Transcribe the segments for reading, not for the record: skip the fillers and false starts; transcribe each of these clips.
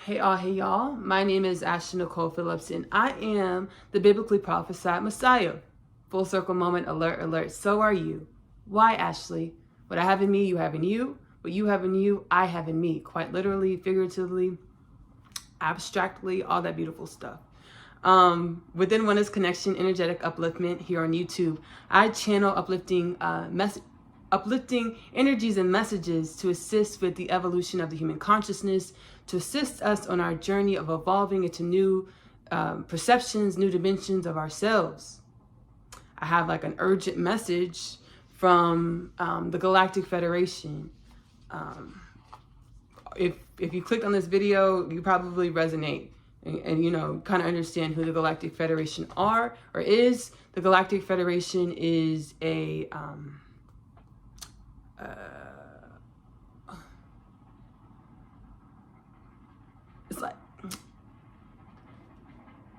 Hey y'all. My name is Ashley Nicole Phillips, and I am the biblically prophesied Messiah. Full circle moment, alert, alert. So are you. Why, Ashley? What I have in me, you have in you. What you have in you, I have in me. Quite literally, figuratively, abstractly, all that beautiful stuff. Within Oneness Connection Energetic Upliftment here on YouTube, I channel uplifting energies and messages to assist with the evolution of the human consciousness, to assist us on our journey of evolving into new perceptions, new dimensions of ourselves. I have like an urgent message from the Galactic Federation. If you clicked on this video, you probably resonate and you know, kind of understand who the Galactic Federation are or is. The Galactic Federation is a it's like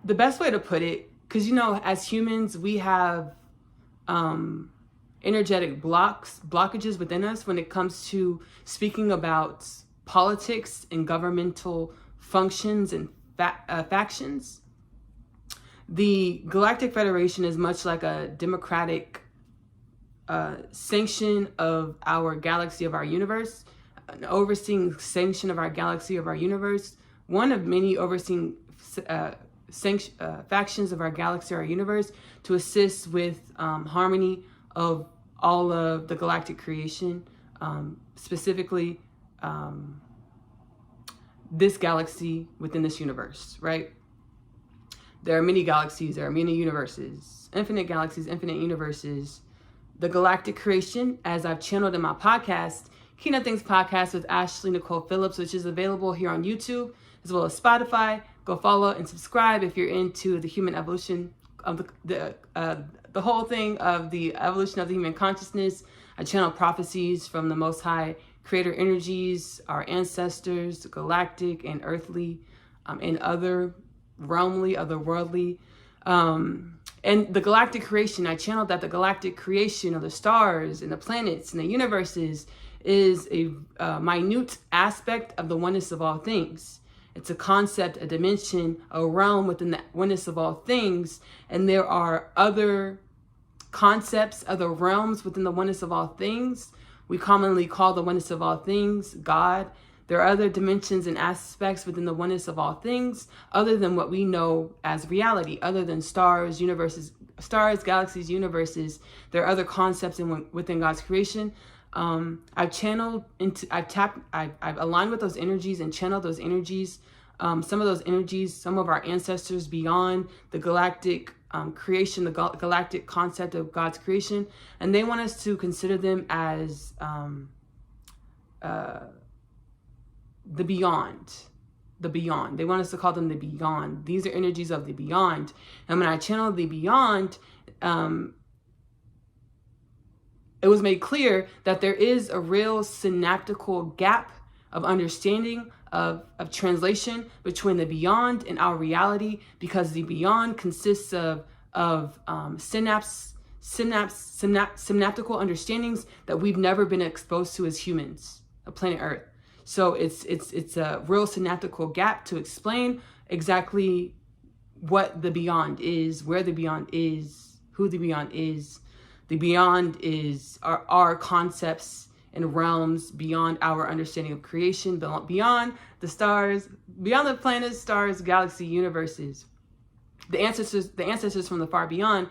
the best way to put it, because you know, as humans we have energetic blockages within us when it comes to speaking about politics and governmental functions and factions. The Galactic Federation is much like a democratic sanction of our galaxy, of our universe, an overseeing sanction of our galaxy, of our universe, one of many overseeing factions of our galaxy, our universe, to assist with harmony of all of the galactic creation, specifically this galaxy within this universe, right? There are many galaxies, there are many universes, infinite galaxies, infinite universes. The galactic creation, as I've channeled in my podcast, Keynote Things Podcast with Ashley Nicole Phillips, which is available here on YouTube as well as Spotify. Go follow and subscribe if you're into the human evolution of the whole thing of the evolution of the human consciousness. I channel prophecies from the Most High Creator energies, our ancestors, galactic and earthly, and other realmly, otherworldly. And the galactic creation, I channeled that the galactic creation of the stars and the planets and the universes is a minute aspect of the oneness of all things. It's a concept, a dimension, a realm within the oneness of all things. And there are other concepts, other realms within the oneness of all things. We commonly call the oneness of all things God. There are other dimensions and aspects within the oneness of all things other than what we know as reality, other than stars, universes, stars, galaxies, universes. There are other concepts within God's creation. I've channeled into, I've aligned with those energies and channeled those energies. Some of those energies, some of our ancestors beyond the galactic creation, the galactic concept of God's creation, and they want us to consider them as the beyond. They want us to call them the beyond. These are energies of the beyond. And when I channel the beyond, it was made clear that there is a real synaptical gap of understanding, of translation between the beyond and our reality, because the beyond consists of synaptical understandings that we've never been exposed to as humans, of planet Earth. So it's a real synaptical gap to explain exactly what the beyond is, where the beyond is, who the beyond is. The beyond is our concepts and realms beyond our understanding of creation, beyond the stars, beyond the planets, stars, galaxy, universes. The ancestors from the far beyond,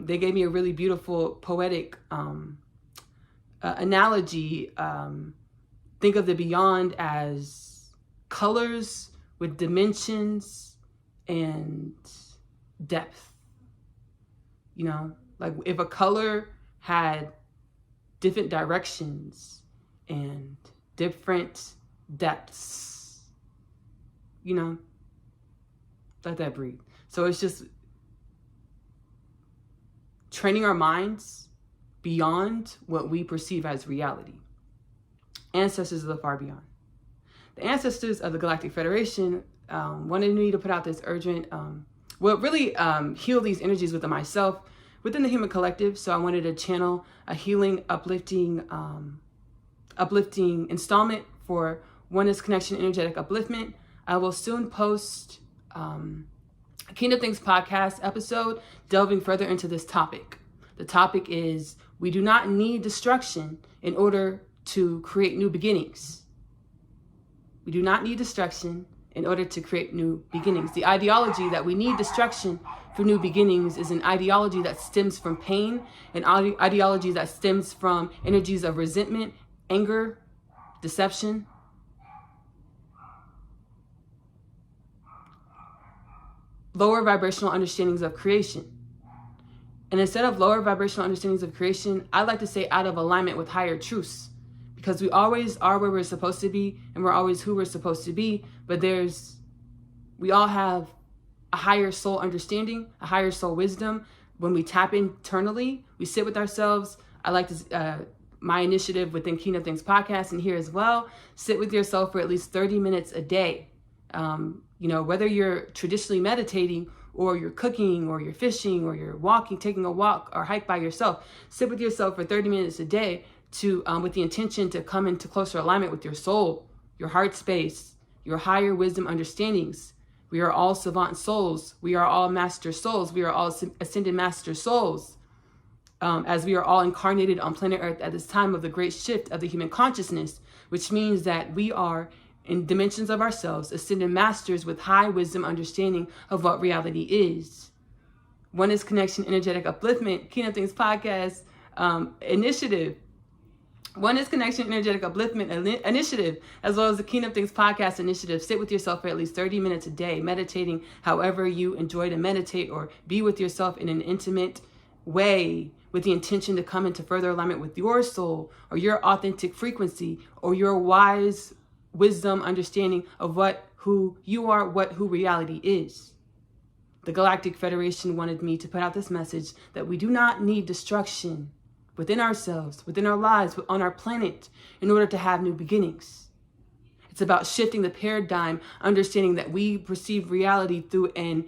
they gave me a really beautiful poetic analogy. Think of the beyond as colors with dimensions and depth. You know, like if a color had different directions and different depths, you know, let that breathe. So it's just training our minds beyond what we perceive as reality. Ancestors of the far beyond. The ancestors of the Galactic Federation wanted me to put out this urgent, heal these energies within myself, within the human collective. So I wanted to channel a healing, uplifting installment for Oneness Connection Energetic Upliftment. I will soon post a Kingdom Things podcast episode delving further into this topic. The topic is, we do not need destruction in order to create new beginnings. We do not need destruction in order to create new beginnings. The ideology that we need destruction for new beginnings is an ideology that stems from pain, an ideology that stems from energies of resentment, anger, deception. Lower vibrational understandings of creation. And instead of lower vibrational understandings of creation, I like to say out of alignment with higher truths. Because we always are where we're supposed to be, and we're always who we're supposed to be, but we all have a higher soul understanding, a higher soul wisdom. When we tap internally, we sit with ourselves. I like to, my initiative within Kingdom Things podcast and here as well, sit with yourself for at least 30 minutes a day. Whether you're traditionally meditating or you're cooking or you're fishing or you're walking, taking a walk or hike by yourself, sit with yourself for 30 minutes a day with the intention to come into closer alignment with your soul, your heart space, your higher wisdom understandings. We are all savant souls. We are all master souls. We are all ascended master souls. As we are all incarnated on planet Earth at this time of the great shift of the human consciousness, which means that we are in dimensions of ourselves, ascended masters with high wisdom understanding of what reality is. Oneness Connection Energetic Upliftment, Kingdom Things podcast initiative. Oneness Connection Energetic Upliftment initiative, as well as the Kingdom Things podcast initiative. Sit with yourself for at least 30 minutes a day, meditating however you enjoy to meditate, or be with yourself in an intimate way with the intention to come into further alignment with your soul or your authentic frequency or your wise wisdom understanding of who you are, who reality is. The Galactic Federation wanted me to put out this message that we do not need destruction within ourselves, within our lives, on our planet, in order to have new beginnings. It's about shifting the paradigm, understanding that we perceive reality through an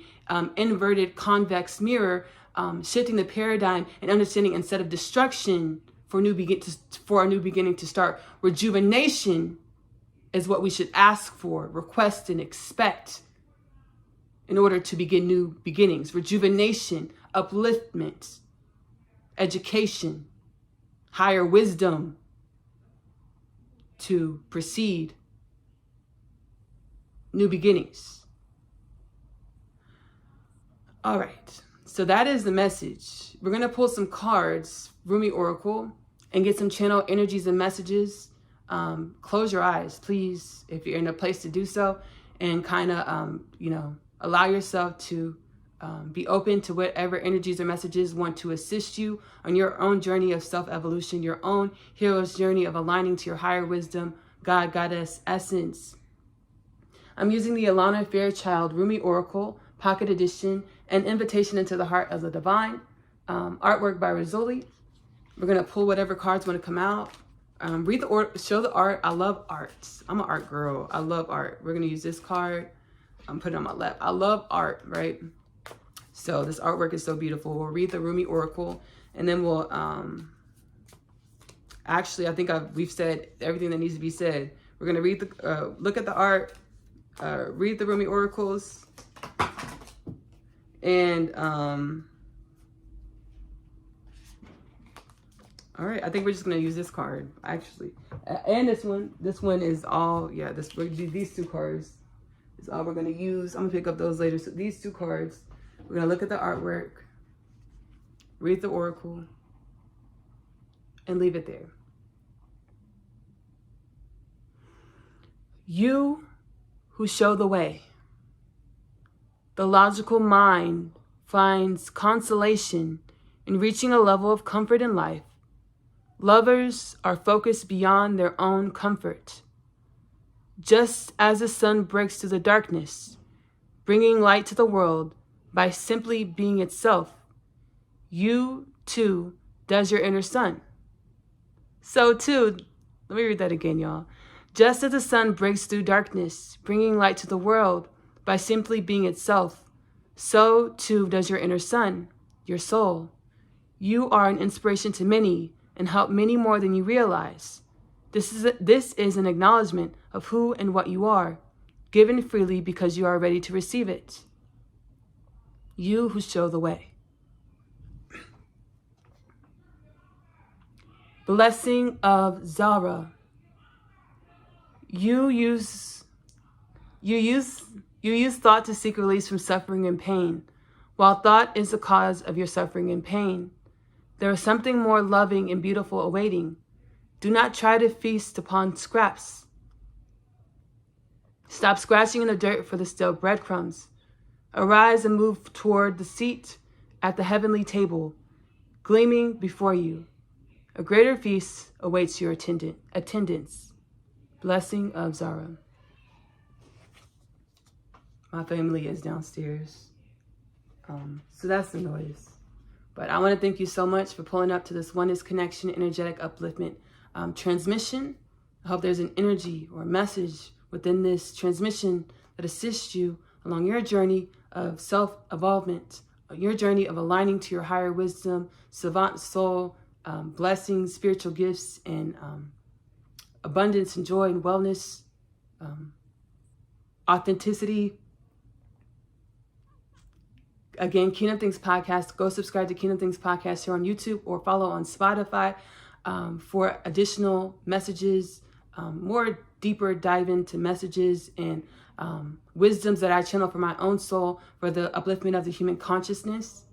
inverted convex mirror, shifting the paradigm and understanding, instead of destruction for a new beginning to start, rejuvenation is what we should ask for, request, and expect in order to begin new beginnings. Rejuvenation, upliftment, education, higher wisdom to precede new beginnings. All right, so that is the message. We're going to pull some cards, Rumi Oracle, and get some channel energies and messages. Close your eyes, please, if you're in a place to do so, and kind of, allow yourself to be open to whatever energies or messages want to assist you on your own journey of self-evolution, your own hero's journey of aligning to your higher wisdom, God, Goddess, essence. I'm using the Alana Fairchild Rumi Oracle, Pocket Edition, and Invitation into the Heart of the Divine, artwork by Rizzoli. We're going to pull whatever cards want to come out. Read the order, show the art. I love art. I'm an art girl. I love art. We're going to use this card. I'm putting it on my left. I love art, right? So this artwork is so beautiful. We'll read the Rumi Oracle, and then we'll, actually, I think we've said everything that needs to be said. We're going to read look at the art, read the Rumi Oracles, and, all right, I think we're just going to use this card, actually. And this one is all, yeah, these two cards is all we're going to use. I'm going to pick up those later. So these two cards, we're going to look at the artwork, read the oracle, and leave it there. You who show the way. The logical mind finds consolation in reaching a level of comfort in life. Lovers are focused beyond their own comfort. Just as the sun breaks through the darkness, bringing light to the world by simply being itself, you too does your inner sun. So too, let me read that again, y'all. Just as the sun breaks through darkness, bringing light to the world by simply being itself, so too does your inner sun, your soul. You are an inspiration to many and help many more than you realize. This is an acknowledgement of who and what you are. given freely because you are ready to receive it. You who show the way. Blessing of Zara. You use thought to seek release from suffering and pain. While thought is the cause of your suffering and pain, there is something more loving and beautiful awaiting. Do not try to feast upon scraps. Stop scratching in the dirt for the stale breadcrumbs. Arise and move toward the seat at the heavenly table, gleaming before you. A greater feast awaits your attendance. Blessing of Zara. My family is downstairs. So that's the noise. But I want to thank you so much for pulling up to this Oneness Connection Energetic Upliftment transmission. I hope there's an energy or a message within this transmission that assists you along your journey of self-evolvement, your journey of aligning to your higher wisdom, savant soul, blessings, spiritual gifts, and abundance and joy and wellness, authenticity. Again, Kingdom Things Podcast. Go subscribe to Kingdom Things Podcast here on YouTube or follow on Spotify for additional messages, more deeper dive into messages and wisdoms that I channel for my own soul for the upliftment of the human consciousness.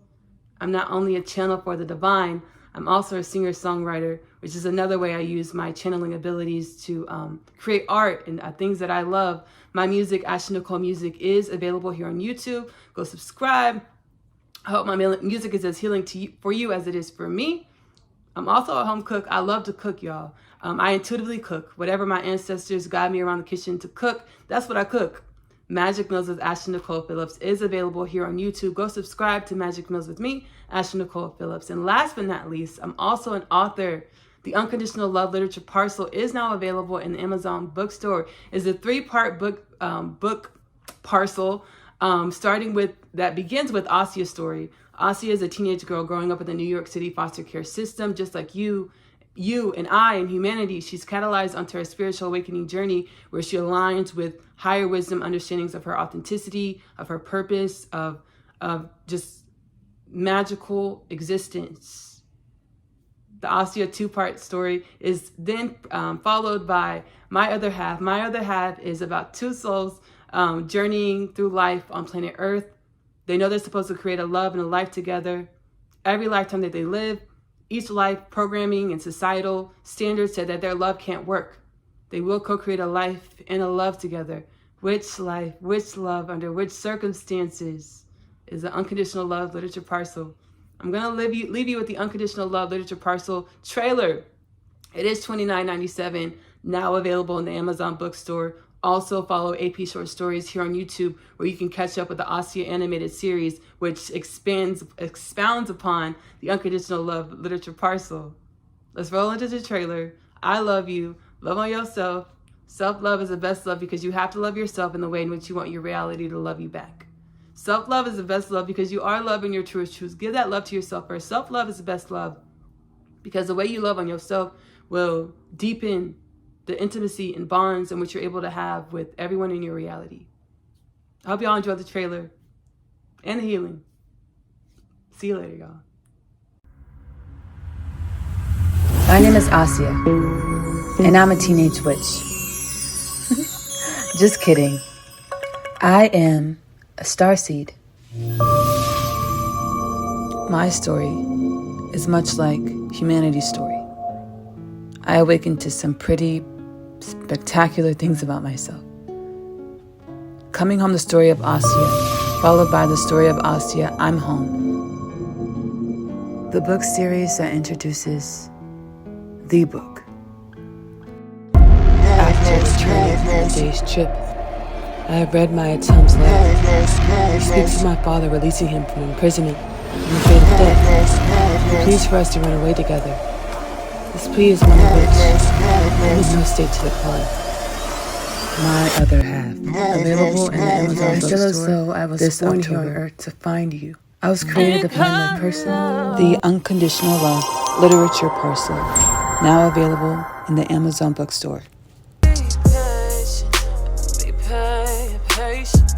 I'm not only a channel for the divine, I'm also a singer-songwriter, which is another way I use my channeling abilities to create art and things that I love. My music, Ashley Nicole Music, is available here on YouTube. Go subscribe. I hope my music is as healing for you as it is for me. I'm also a home cook. I love to cook, y'all. I intuitively cook. Whatever my ancestors guide me around the kitchen to cook, that's what I cook. Magic Meals with Ashley Nicole Phillips is available here on YouTube. Go subscribe to Magic Meals with me, Ashley Nicole Phillips. And last but not least, I'm also an author. The Unconditional Love Literature Parcel is now available in the Amazon bookstore. It's a 3-part book parcel that begins with Asia's story. Asia is a teenage girl growing up in the New York City foster care system, just like you and I and humanity. She's catalyzed onto her spiritual awakening journey where she aligns with higher wisdom understandings of her authenticity, of her purpose, of just magical existence. The Asia 2-part story is then followed by My Other Half. My Other Half is about 2 souls journeying through life on planet Earth. They know they're supposed to create a love and a life together. Every lifetime that they live, each life programming and societal standards said that their love can't work. They will co-create a life and a love together. Which life, which love, under which circumstances is the Unconditional Love Literature Parcel. I'm going to leave you with the Unconditional Love Literature Parcel trailer. It is $29.97, now available in the Amazon bookstore. Also follow AP Short Stories here on YouTube, where you can catch up with the Asia animated series, which expounds upon the Unconditional Love Literature Parcel. Let's roll into the trailer. I love you. Love on yourself. Self-love is the best love because you have to love yourself in the way in which you want your reality to love you back. Self-love is the best love because you are love in your truest truth. Give that love to yourself first. Self-love is the best love because the way you love on yourself will deepen the intimacy and bonds in which you're able to have with everyone in your reality. I hope y'all enjoyed the trailer and the healing. See you later, y'all. My name is Asia, and I'm a teenage witch. Just kidding. I am a starseed. My story is much like humanity's story. I awakened to some pretty spectacular things about myself. Coming home, the story of Asia, followed by the story of Asia, I'm home. The book series that introduces the book. After returning from a day's trip, I have read my attempts letter. He speaks of my father releasing him from imprisonment and the fate of death. He pleads for us to run away together. This plea is one of which I need no state to decline. My Other Half, available in the Amazon bookstore. I feel as though I was born here on Earth to find you. I was created to find my person. The Unconditional Love Literature Parcel, now available in the Amazon bookstore. Be patient, be patient. taste.